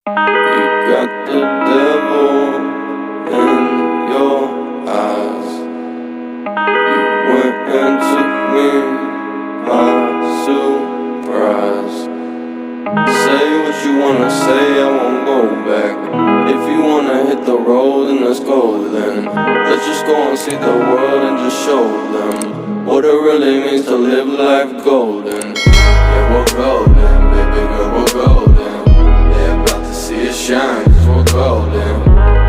You got the devil in your eyes. You went and took me by surprise. Say what you wanna say, I won't go back. If you wanna hit the road, then let's go then. Let's just go and see the world and just show them what it really means to live life golden. Yeah, we're golden, baby girl, we're golden. They're about to see us shine, cause we're golden.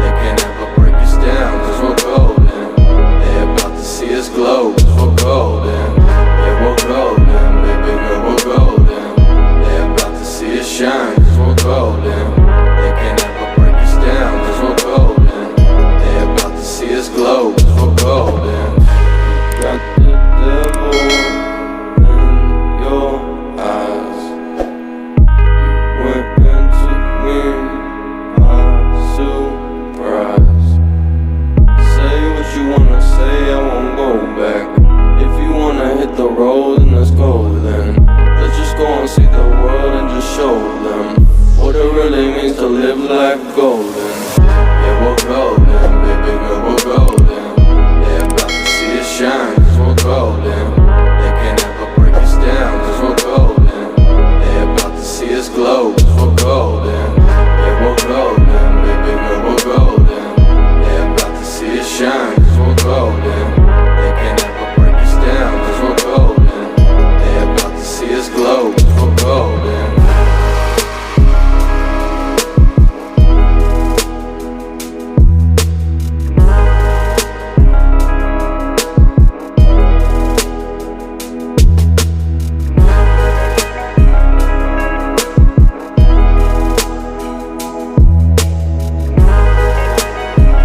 They can't ever break us down, cause we're golden. They're about to see us glow, cause we're golden. Yeah, we're golden, baby girl, we're golden. They're about to see us shine, cause we're golden. They can't ever break us down, cause we're golden. They're about to see us glow, cause we're golden. Got the devil in your eyes. You went and took me by surprise. Say what you wanna say, I won't go back. If you wanna hit the road, then let's go then. Let's just go and see the world and just show them what it really means to live life golden.